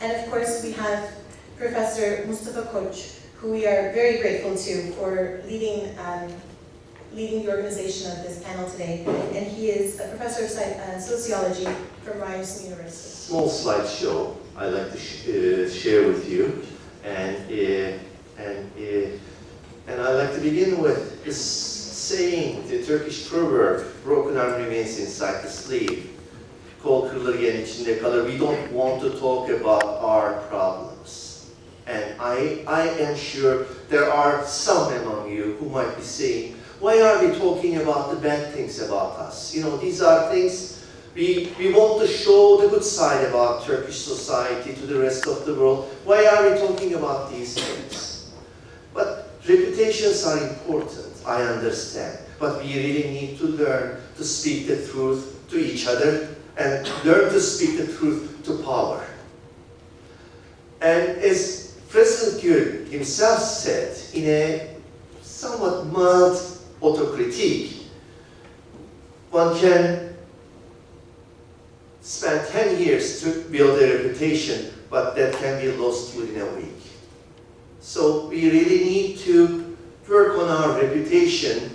And of course, we have Professor Mustafa, who we are very grateful to for leading the organization of this panel today. And he is a professor of sociology from Ryerson University. Small slideshow I'd like to share with you. And I'd like to begin with this saying, the Turkish proverb, broken arm remains inside the sleeve. Kol kırılır yen içinde kalır. We don't want to talk about our problems. And I am sure there are some among you who might be saying, why are we talking about the bad things about us? You know, these are things we want to show the good side about Turkish society to the rest of the world. Why are we talking about these things? But reputations are important, I understand. But we really need to learn to speak the truth to each other and learn to speak the truth to power. And as President Gül himself said in a somewhat mild autocritique, one can spend 10 years to build a reputation, but that can be lost within a week. So we really need to work on our reputation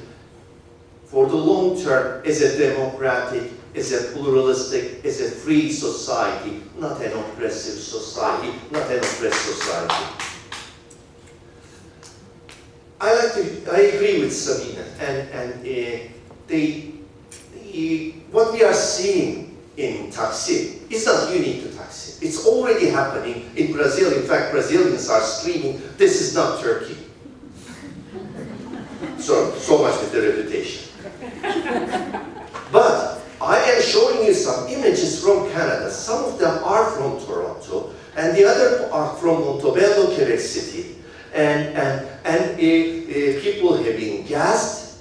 for the long term as a democratic, as a pluralistic, as a free society, not an oppressive society, not an oppressed society. I agree with Sabina, and what we are seeing in Taksim is not unique to Taksim. It's already happening in Brazil. In fact, Brazilians are screaming, "This is not Turkey." So much with the reputation. But I am showing you some images from Canada. Some of them are from Toronto, and the other are from Montebello, Quebec City. And people have been gassed,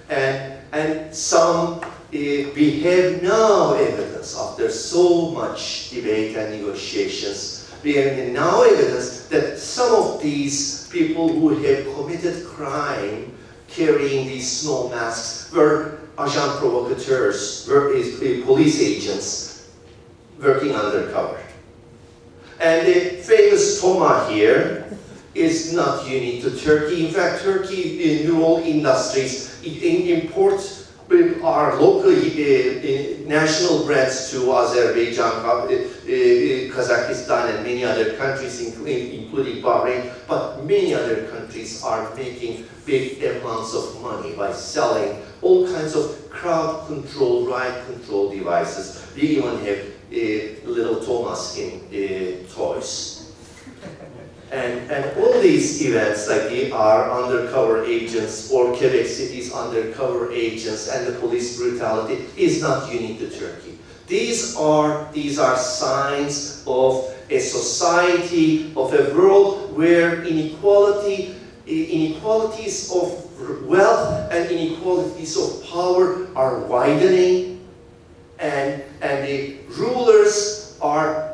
and some we have now evidence after so much debate and negotiations. We have now evidence that some of these people who have committed crime carrying these snow masks were agent provocateurs, were police agents working undercover. And the famous Toma here is not unique to Turkey. In fact, Turkey in all industries import our locally national brands to Azerbaijan, Kazakhstan, and many other countries, including Bahrain. But many other countries are making big amounts of money by selling all kinds of crowd control, riot control devices. We even have little Thomas in toys. And all these events, like they are undercover agents or Quebec City's undercover agents, and the police brutality is not unique to Turkey. These are signs of a society, of a world where inequalities of wealth and inequalities of power are widening, and the rulers are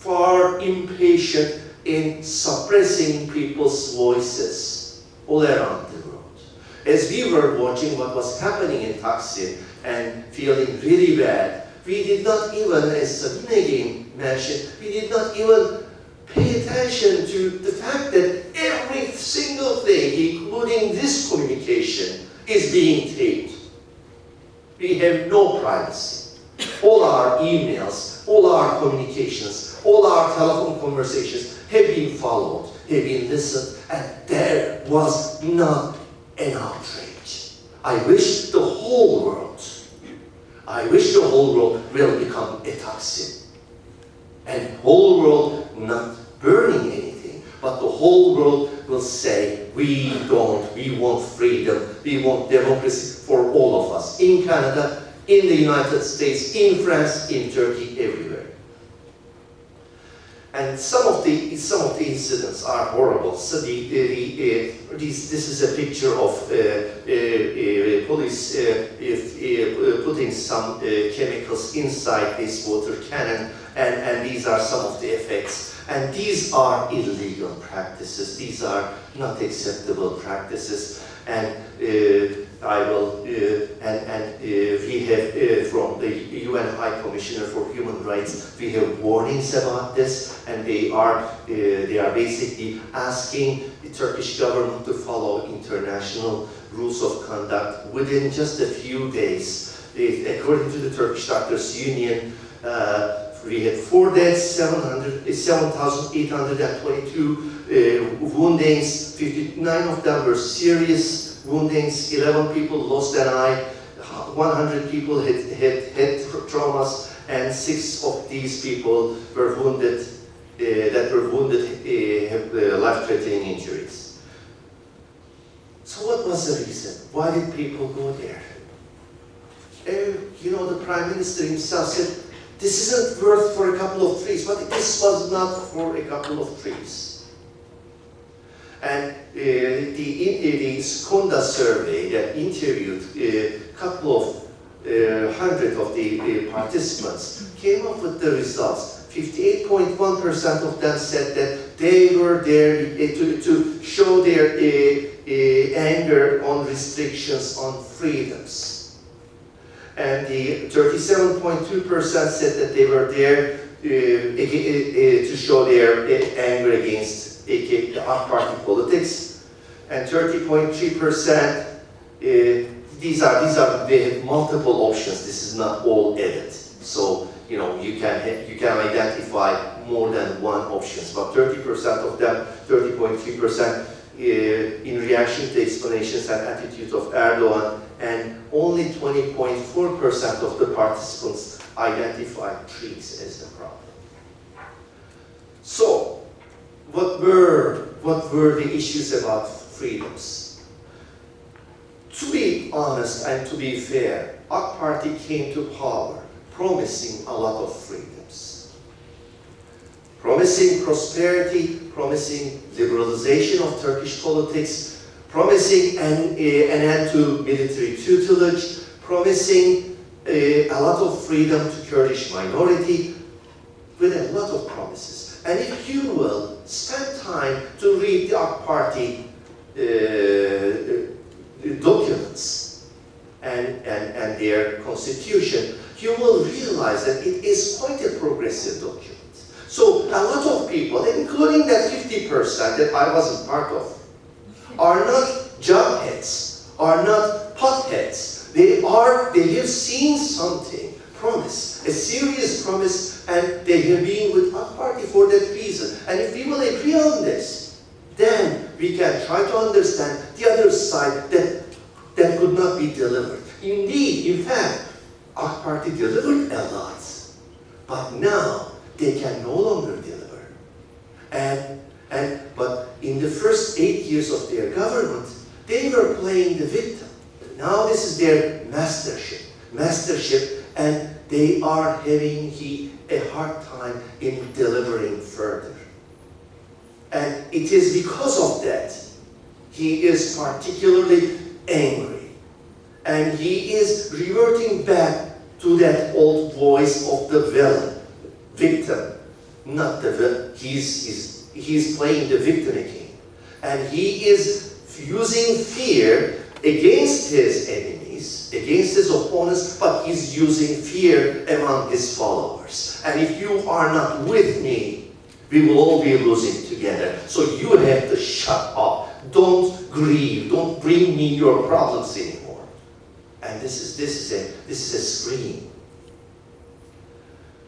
far impatient in suppressing people's voices all around the world. As we were watching what was happening in Taksim and feeling really bad, we did not even, as Sabine again mentioned, we did not even pay attention to the fact that every single thing, including this communication, is being taped. We have no privacy. All our emails, all our communications, all our telephone conversations have been followed, have been listened, and there was not an outrage. I wish the whole world will become a Taksim. And whole world not burning anything, but the whole world will say, we want freedom, we want democracy for all of us, in Canada, in the United States, in France, in Turkey, everywhere. And some of the incidents are horrible. So this is a picture of police putting some chemicals inside this water cannon, and these are some of the effects. And these are illegal practices. These are not acceptable practices. And I will, we have from the UN High Commissioner for Human Rights, we have warnings about this, and they are basically asking the Turkish government to follow international rules of conduct within just a few days. According to the Turkish Doctors Union, we had 4 deaths, 7,822 woundings, 59 of them were serious woundings, 11 people lost an eye, 100 people had head traumas, and 6 of these people were wounded, have life-threatening injuries. So what was the reason? Why did people go there? You know, the Prime Minister himself said, this isn't worth for a couple of trees, but this was not for a couple of trees. And the Skunda survey that interviewed a couple of hundred of the participants came up with the results. 58.1% of them said that they were there to show their anger on restrictions on freedoms. And the 37.2% said that they were there to show their anger against the party politics, and 30.3%. These are they have multiple options. This is not all edit. So you know you can identify more than one options. But 30% of them, 30.3%, in reaction to explanations and attitudes of Erdogan, and only 20.4% of the participants identified trees as the problem. So, what were the issues about freedoms? To be honest and to be fair, AK Party came to power promising a lot of freedoms. Promising prosperity, promising liberalization of Turkish politics, promising an end to military tutelage, promising a lot of freedom to Kurdish minority, with a lot of promises. And if you will spend time to read the AK Party documents and their constitution, you will realize that it is quite a progressive document. So a lot of people, including that 50% that I wasn't part of, are not jobheads, are not potheads. They have seen something, promise, a serious promise, and they have been with AK Party for that reason. And if we will agree on this, then we can try to understand the other side that could not be delivered. Indeed, in fact, AK Party delivered a lot, but now they can no longer deliver. But in the first 8 years of their government, they were playing the victim. Now this is their mastership, and they are having a hard time in delivering further. And it is because of that he is particularly angry. And he is reverting back to that old voice of the villain, victim, not the villain. He's playing the victim again. And he is using fear against his enemies, against his opponents, but he's using fear among his followers. And if you are not with me, we will all be losing together. So you have to shut up. Don't grieve. Don't bring me your problems anymore. And this is a scream.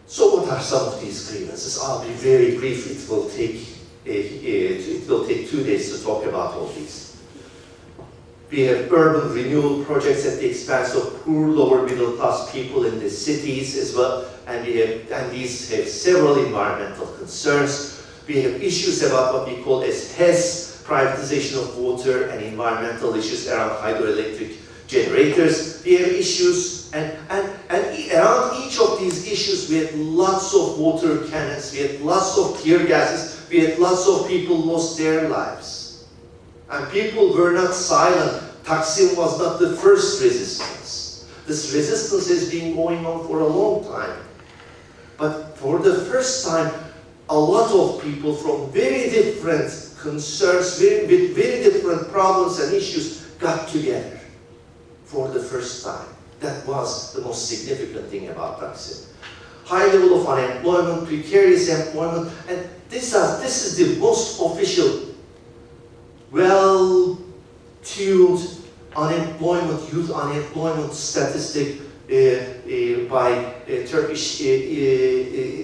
So what are some of these grievances? I'll be very brief. It will take 2 days to talk about all these. We have urban renewal projects at the expense of poor lower middle class people in the cities as well, and these have several environmental concerns. We have issues about what we call as HES, privatization of water, and environmental issues around hydroelectric generators. We have issues, and around each of these issues we had lots of water cannons, we had lots of tear gases, we had lots of people lost their lives. And people were not silent. Taksim was not the first resistance. This resistance has been going on for a long time. But for the first time, a lot of people from very different concerns, with very different problems and issues got together. for the first time. That was the most significant thing about Ryerson. High level of unemployment, precarious employment, and this is the most official, well-tuned youth unemployment statistic by Turkish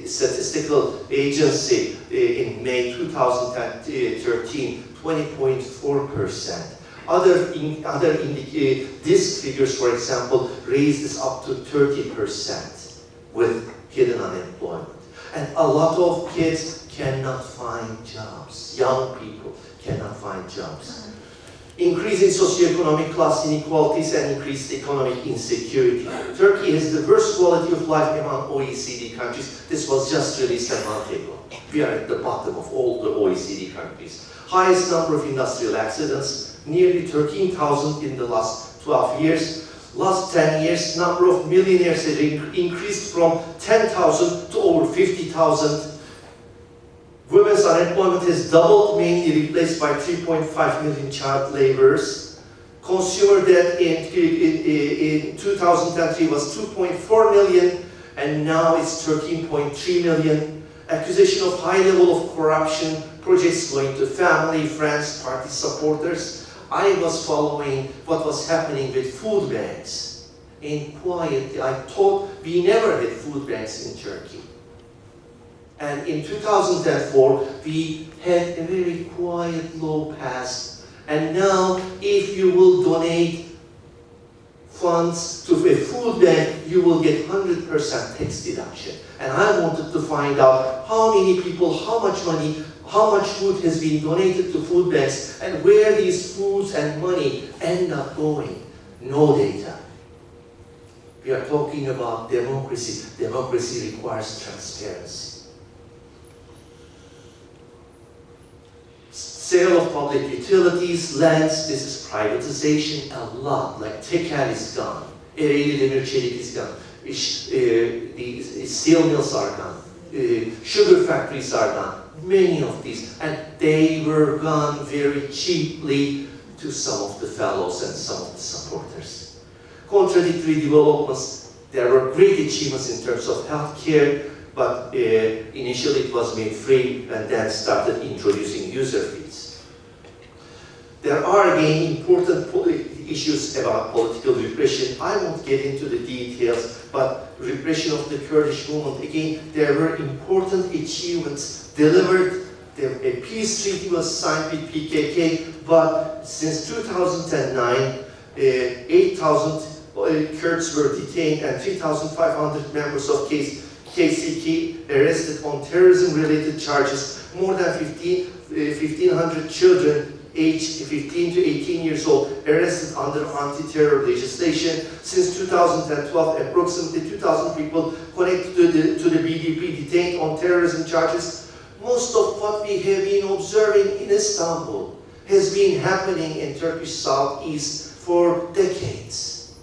Statistical Agency in May 2013, 20.4%. These figures, for example, raised this up to 30% with hidden unemployment. And a lot of kids cannot find jobs. Young people cannot find jobs. Increasing socioeconomic class inequalities and increased economic insecurity. Turkey has the worst quality of life among OECD countries. This was just released a month ago. We are at the bottom of all the OECD countries. Highest number of industrial accidents, nearly 13,000 in the last 12 years. Last 10 years, number of millionaires has increased from 10,000 to over 50,000. Women's unemployment has doubled, mainly replaced by 3.5 million child laborers. Consumer debt in 2003 was 2.4 million, and now it's 13.3 million. Accusation of high level of corruption, projects going to family, friends, party supporters. I was following what was happening with food banks. And quietly, I thought we never had food banks in Turkey. And in 2004, we had a very quiet law passed. And now, if you will donate funds to a food bank, you will get 100% tax deduction. And I wanted to find out how many people, how much money, how much food has been donated to food banks, and where these foods and money end up going. No data. We are talking about democracy. Democracy requires transparency. Sale of public utilities, lands, this is privatization a lot. Like Tekel is gone, Ereğli Demir Çelik is gone, the steel mills are gone, sugar factories are gone, many of these, and they were gone very cheaply to some of the fellows and some of the supporters. Contradictory developments, there were great achievements in terms of healthcare, but initially it was made free and then started introducing user fees. There are again important issues about political repression. I won't get into the details, but repression of the Kurdish movement, again, there were important achievements delivered. A peace treaty was signed with PKK, but since 2009, 8,000 Kurds were detained and 3,500 members of KCK arrested on terrorism-related charges. More than 1,500 children aged 15 to 18 years old arrested under anti-terror legislation. Since 2012, approximately 2,000 people connected to the BDP detained on terrorism charges. Most of what we have been observing in Istanbul has been happening in Turkish southeast for decades.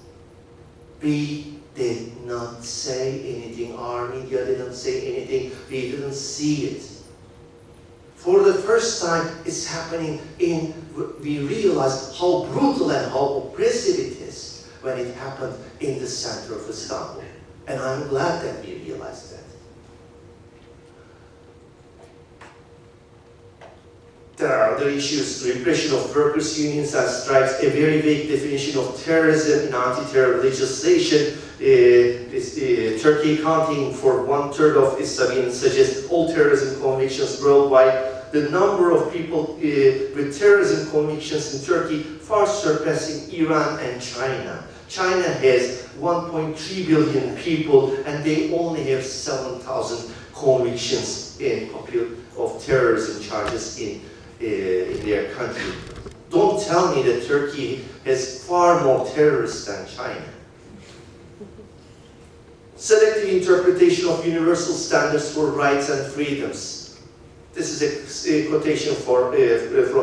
We did not say anything, our media didn't say anything, we didn't see it. For the first time, it's happening we realize how brutal and how oppressive it is when it happened in the center of Istanbul. And I'm glad that we realized that. There are other issues, repression of workers' unions and strikes, a very vague definition of terrorism in anti-terror legislation. Turkey accounting for 1/3 of Islamists suggests all terrorism convictions worldwide. The number of people with terrorism convictions in Turkey far surpassing Iran and China. China has 1.3 billion people and they only have 7,000 convictions of terrorism charges in their country. Don't tell me that Turkey has far more terrorists than China. Selective interpretation of universal standards for rights and freedoms. This is a quotation from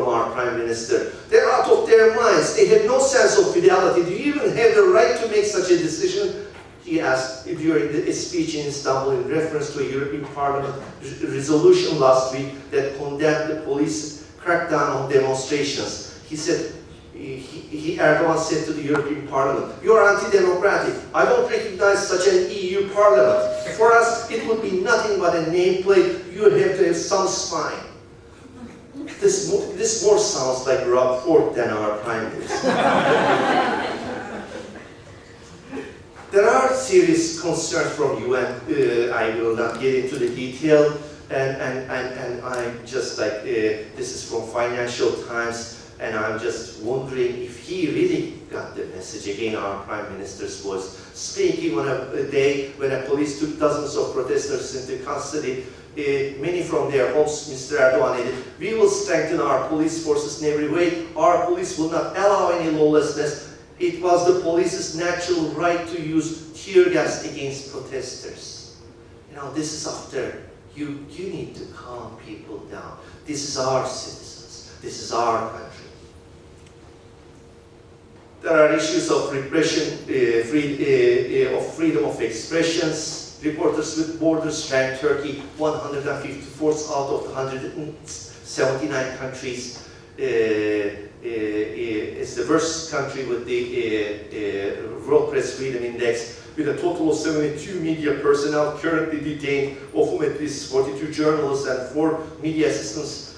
our Prime Minister. They're out of their minds. They have no sense of fidelity. Do you even have the right to make such a decision? He asked during a speech in Istanbul in reference to a European Parliament resolution last week that condemned the police crackdown on demonstrations. He said, Erdogan said to the European Parliament, "You are anti-democratic. I don't recognize such an EU Parliament. For us, it would be nothing but a nameplate. You have to have some spine." This more sounds like Rob Ford than our Prime Minister. There are serious concerns from UN. I will not get into the detail, and I just like this is from Financial Times, and I'm just wondering if he really got the message. Again, our Prime Minister's was speaking on a day when a police took dozens of protesters into custody. Many from their homes, Mr. Erdogan added, "We will strengthen our police forces in every way. Our police will not allow any lawlessness. It was the police's natural right to use tear gas against protesters." You know, this is after you need to calm people down. This is our citizens. This is our country. There are issues of repression, of freedom of expressions. Reporters with Borders ranked Turkey 154th out of the 179 countries. It's the worst country with the World Press Freedom Index, with a total of 72 media personnel currently detained, of whom at least 42 journalists and 4 media assistants.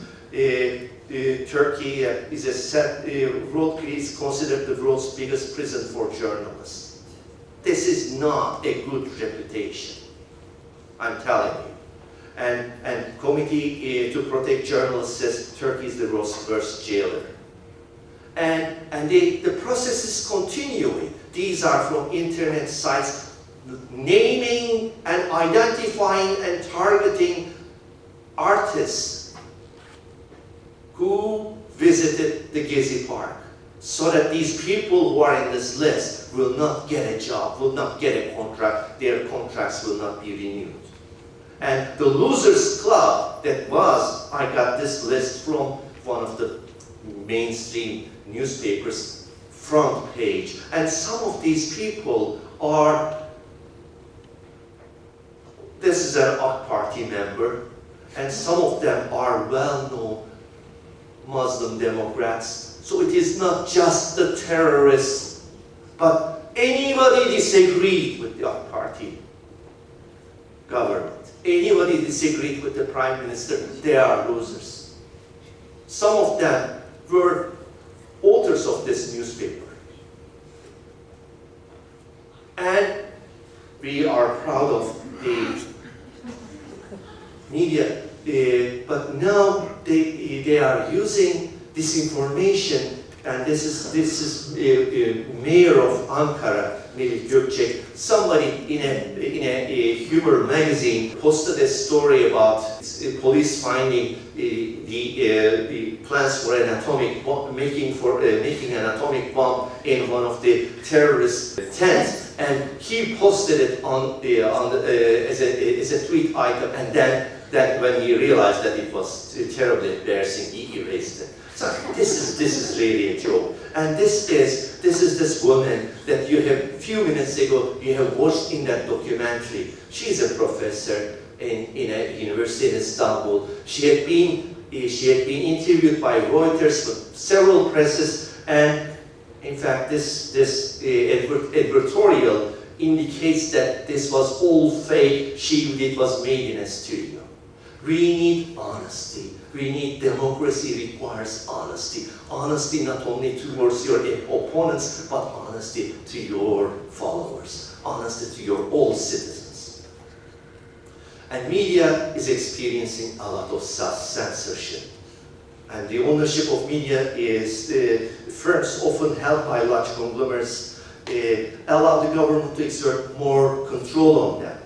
Turkey is considered the world's biggest prison for journalists. This is not a good reputation, I'm telling you. And Committee to Protect Journalists says Turkey is the worst jailer. And the process is continuing. These are from internet sites naming and identifying and targeting artists who visited the Gezi Park, so that these people who are in this list will not get a job, will not get a contract, their contracts will not be renewed. And the Losers Club that was, I got this list from one of the mainstream newspapers, front page, and some of these people are, this is an AK Party member, and some of them are well-known Muslim Democrats. So it is not just the terrorists, but anybody disagreed with the AK Party government, anybody disagreed with the Prime Minister, they are losers. Some of them were authors of this newspaper. And we are proud of the media, but now they are using this information, and this is Mayor of Ankara, Melih Gökçek. Somebody in a humor magazine posted a story about police finding the plans for an atomic bomb, making an atomic bomb in one of the terrorist tents, and he posted it as a tweet item, and then when he realized that it was terribly embarrassing, he erased it. So this is really a joke. And this is this woman that you have a few minutes ago you have watched in that documentary. She's a professor in a university in Istanbul. She had been interviewed by Reuters with several presses, and in fact this editorial indicates that this was all fake. It was made in a studio. We need honesty. We need democracy requires honesty. Honesty not only towards your opponents, but honesty to your followers. Honesty to your all citizens. And media is experiencing a lot of censorship. And the ownership of media is firms often held by large conglomerates allow the government to exert more control on them.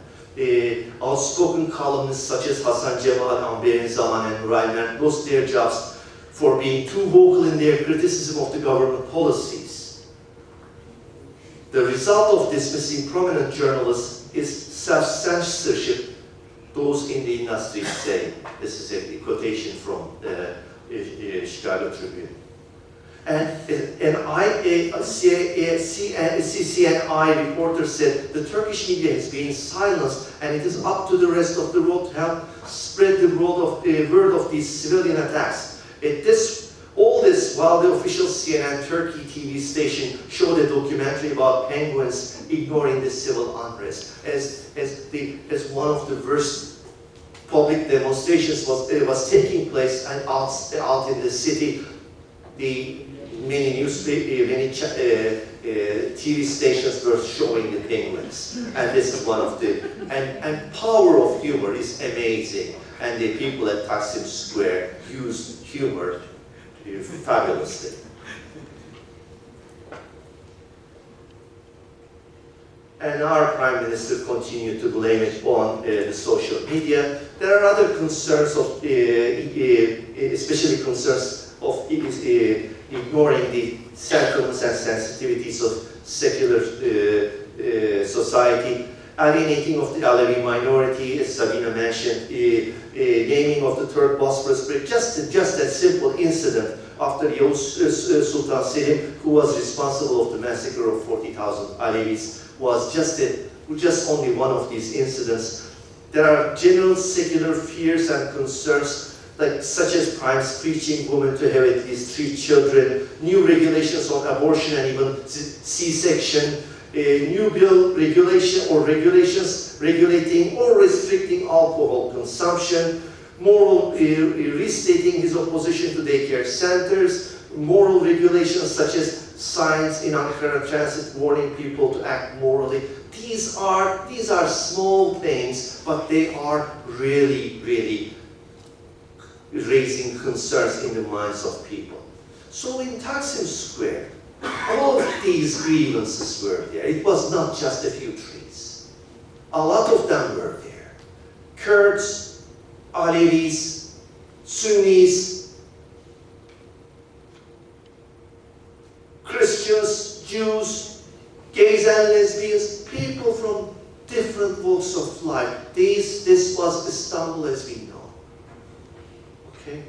Outspoken columnists such as Hasan Cemal, Amber Zaman, and Ryerson lost their jobs for being too vocal in their criticism of the government policies. The result of dismissing prominent journalists is self-censorship, those in the industry say. This is a quotation from the Chicago Tribune. And CCNI reporter said the Turkish media has been silenced, and it is up to the rest of the world to help spread the word of these civilian attacks. All this this while the official CNN Turkey TV station showed a documentary about penguins ignoring the civil unrest. As one of the worst public demonstrations was taking place and out in the city, the many TV stations were showing the penguins, and this is one of the and power of humor is amazing, and the people at Taksim Square used humor fabulously. And our Prime Minister continued to blame it on the social media. There are other concerns of, especially concerns of ignoring the sentiments and sensitivities of secular society, alienating of the Alevi minority, as Sabina mentioned, naming of the third Bosphorus Bridge, just a simple incident after Sultan Selim, who was responsible of the massacre of 40,000 Alevis, was just only one of these incidents. There are general secular fears and concerns, such as primes preaching women to have at least 3 children, new regulations on abortion and even C-section, new bill regulations regulating or restricting alcohol consumption, restating his opposition to daycare centers, moral regulations such as signs in Ankara transit warning people to act morally. These are small things, but they are really, really raising concerns in the minds of people. So in Taksim Square, all of these grievances were there. It was not just a few trees. A lot of them were there. Kurds, Alevis, Sunnis, Christians, Jews, gays and lesbians, people from different walks of life. This was Istanbul as we know. Okay?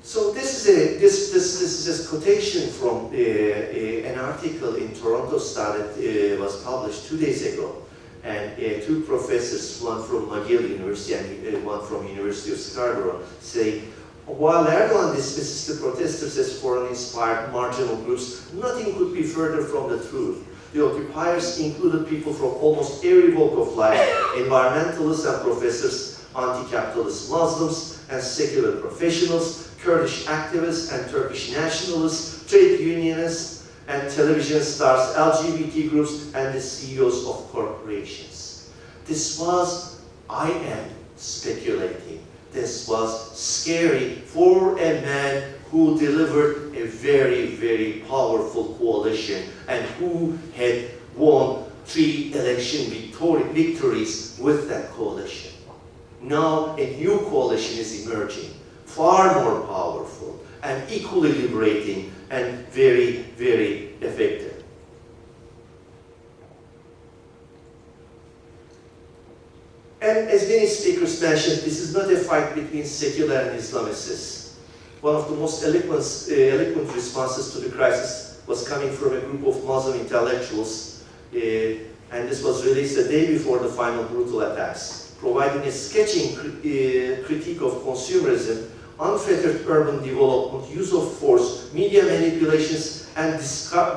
So this is a quotation from an article in Toronto Star that was published 2 days ago, and 2 professors, one from McGill University and one from University of Scarborough, say, while Erdogan dismisses the protesters as foreign-inspired marginal groups, nothing could be further from the truth. The occupiers included people from almost every walk of life, environmentalists and professors, anti-capitalist Muslims and secular professionals, Kurdish activists and Turkish nationalists, trade unionists and television stars, LGBT groups, and the CEOs of corporations. This was, I am speculating, this was scary for a man who delivered a very, very powerful coalition and who had won 3 election victories with that coalition. Now a new coalition is emerging, far more powerful and equally liberating and very, very effective. And as many speakers mentioned, this is not a fight between secular and Islamicists. One of the most eloquent responses to the crisis was coming from a group of Muslim intellectuals, and this was released a day before the final brutal attacks, providing a sketching critique of consumerism, unfettered urban development, use of force, media manipulations, and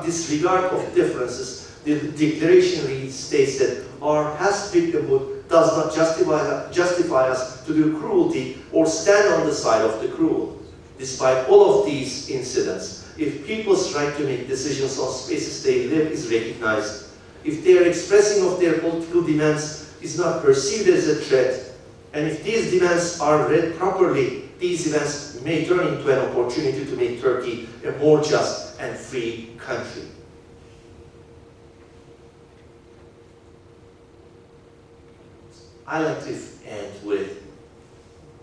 disregard of differences. The declaration states that our past victimhood does not justify us to do cruelty or stand on the side of the cruel. Despite all of these incidents, if people's right to make decisions on spaces they live is recognized, if their expressing of their political demands is not perceived as a threat, and if these demands are read properly, these events may turn into an opportunity to make Turkey a more just and free country. I like to end with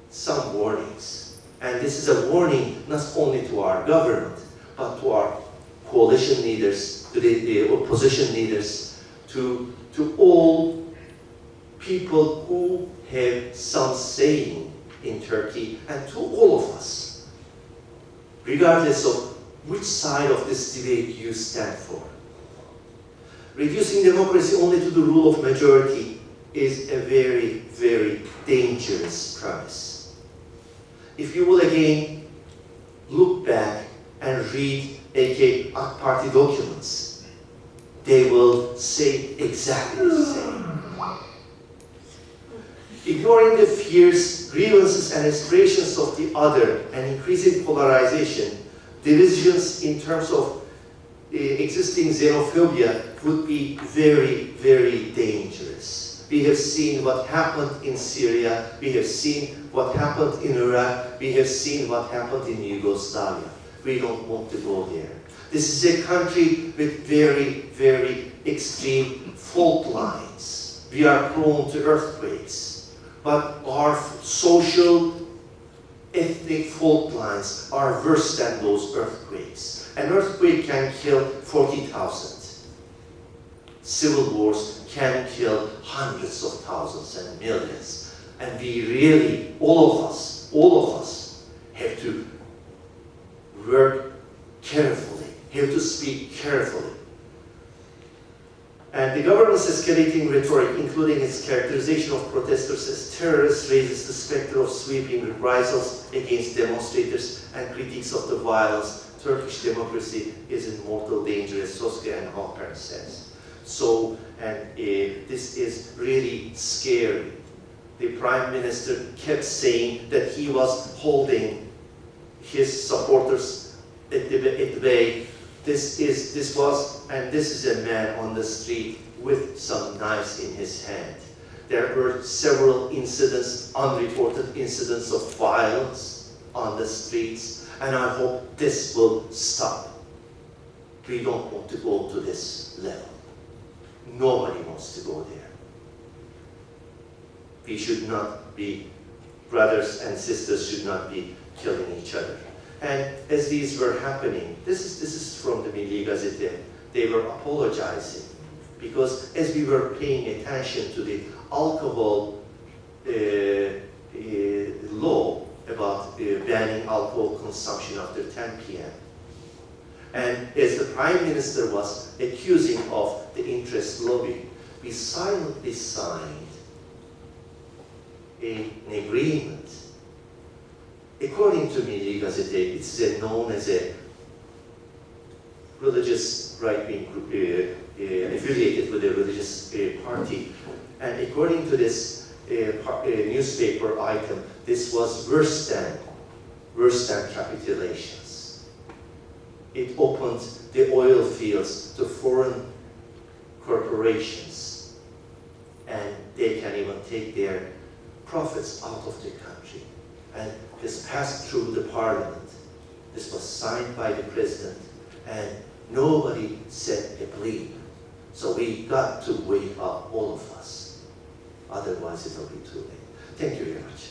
some warnings. And this is a warning not only to our government, but to our coalition leaders, to the opposition leaders, to all people who have some saying in Turkey, and to all of us, regardless of which side of this debate you stand for. Reducing democracy only to the rule of majority is a very, very dangerous premise. If you will again look look back and read AK Party documents, they will say exactly the same. Ignoring the fears, grievances, and aspirations of the other and increasing polarization, divisions in terms of existing xenophobia would be very, very dangerous. We have seen what happened in Syria, we have seen what happened in Iraq, we have seen what happened in Yugoslavia. We don't want to go there. This is a country with very, very extreme fault lines. We are prone to earthquakes, but our social, ethnic fault lines are worse than those earthquakes. An earthquake can kill 40,000. Civil wars can kill hundreds of thousands and millions. And we really, all of us, have to work carefully, have to speak carefully. And the government's escalating rhetoric, including its characterization of protesters as terrorists, raises the specter of sweeping reprisals against demonstrators and critiques of the violence. Turkish democracy is in mortal danger, as Soske and Halpern says. So, this is really scary. The Prime Minister kept saying that he was holding his supporters at the bay. This is a man on the street with some knives in his hand. There were several incidents, unreported incidents of violence on the streets, and I hope this will stop. We don't want to go to this level. Nobody wants to go there. We should not be, brothers and sisters should not be killing each other. And as these were happening, this is from the Milli Gazete, they were apologizing because as we were paying attention to the alcohol law about banning alcohol consumption after 10 p.m. And as the Prime Minister was accusing of the interest lobby, we silently signed an agreement. According to Milli Gazete, it's known as a religious right-wing group affiliated with a religious party. And according to this newspaper item, this was worse than capitulations. It opened the oil fields to foreign corporations, and they can even take their profits out of the country. And this passed through the parliament. This was signed by the president, and nobody said a bleep. So we got to wake up, all of us. Otherwise, it'll be too late. Thank you very much.